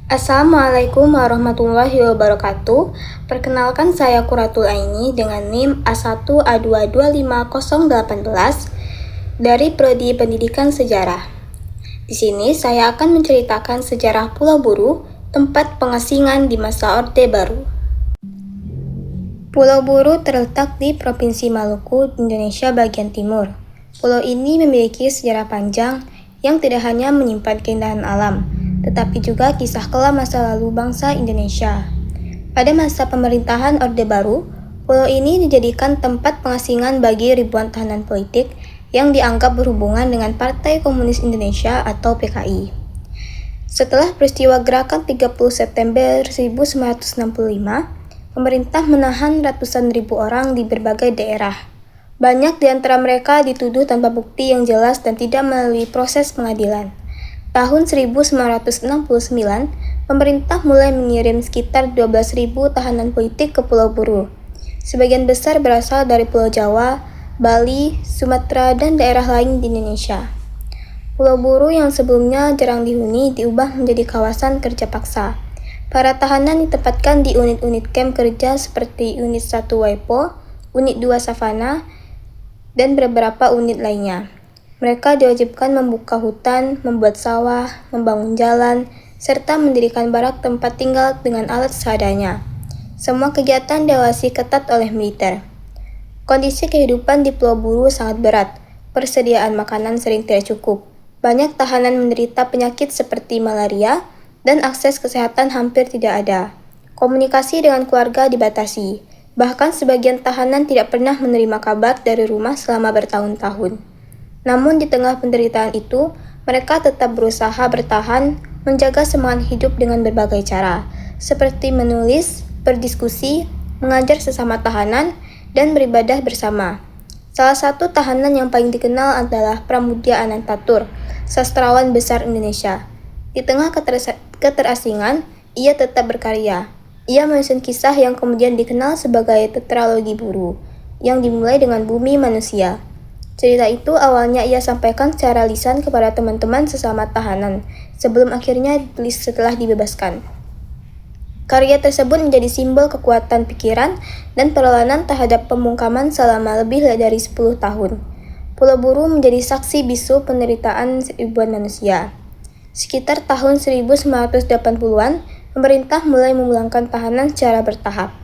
Assalamualaikum warahmatullahi wabarakatuh. Perkenalkan saya Quratul Aini dengan NIM A1A2250018 dari Prodi Pendidikan Sejarah. Di sini saya akan menceritakan sejarah Pulau Buru, tempat pengasingan di masa Orde Baru. Pulau Buru terletak di Provinsi Maluku, Indonesia bagian timur. Pulau ini memiliki sejarah panjang yang tidak hanya menyimpan keindahan alam, tetapi juga kisah kelam masa lalu bangsa Indonesia. Pada masa pemerintahan Orde Baru, pulau ini dijadikan tempat pengasingan bagi ribuan tahanan politik yang dianggap berhubungan dengan Partai Komunis Indonesia atau PKI. Setelah peristiwa Gerakan 30 September 1965, pemerintah menahan ratusan ribu orang di berbagai daerah. Banyak di antara mereka dituduh tanpa bukti yang jelas dan tidak melalui proses pengadilan. Tahun 1969, pemerintah mulai mengirim sekitar 12.000 tahanan politik ke Pulau Buru. Sebagian besar berasal dari Pulau Jawa, Bali, Sumatera, dan daerah lain di Indonesia. Pulau Buru yang sebelumnya jarang dihuni diubah menjadi kawasan kerja paksa. Para tahanan ditempatkan di unit-unit kamp kerja seperti Unit 1 Waipo, Unit 2 Savana, dan beberapa unit lainnya. Mereka diwajibkan membuka hutan, membuat sawah, membangun jalan, serta mendirikan barak tempat tinggal dengan alat seadanya. Semua kegiatan diawasi ketat oleh militer. Kondisi kehidupan di Pulau Buru sangat berat. Persediaan makanan sering tidak cukup. Banyak tahanan menderita penyakit seperti malaria, dan akses kesehatan hampir tidak ada. Komunikasi dengan keluarga dibatasi. Bahkan sebagian tahanan tidak pernah menerima kabar dari rumah selama bertahun-tahun. Namun di tengah penderitaan itu, mereka tetap berusaha bertahan, menjaga semangat hidup dengan berbagai cara, seperti menulis, berdiskusi, mengajar sesama tahanan, dan beribadah bersama. Salah satu tahanan yang paling dikenal adalah Pramudia Anantatur, sastrawan besar Indonesia. Di tengah keterasingan, ia tetap berkarya. Ia menyusun kisah yang kemudian dikenal sebagai Tetralogi Buru, yang dimulai dengan Bumi Manusia. Cerita itu awalnya ia sampaikan secara lisan kepada teman-teman sesama tahanan, sebelum akhirnya ditulis setelah dibebaskan. Karya tersebut menjadi simbol kekuatan pikiran dan perlawanan terhadap pembungkaman selama lebih dari 10 tahun. Pulau Buru menjadi saksi bisu penderitaan ribuan manusia. Sekitar tahun 1980-an, pemerintah mulai memulangkan tahanan secara bertahap.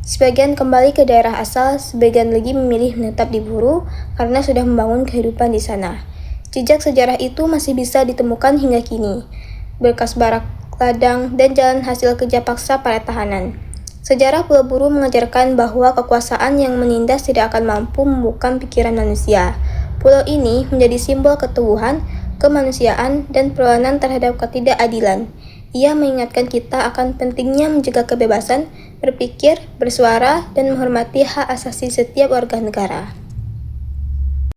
Sebagian kembali ke daerah asal, sebagian lagi memilih menetap di Buru karena sudah membangun kehidupan di sana. Jejak sejarah itu masih bisa ditemukan hingga kini. Berkas barak, ladang, dan jalan hasil kerja paksa para tahanan. Sejarah Pulau Buru mengajarkan bahwa kekuasaan yang menindas tidak akan mampu membuka pikiran manusia. Pulau ini menjadi simbol keteguhan, kemanusiaan, dan perlawanan terhadap ketidakadilan. Ia mengingatkan kita akan pentingnya menjaga kebebasan, berpikir, bersuara, dan menghormati hak asasi setiap warga negara.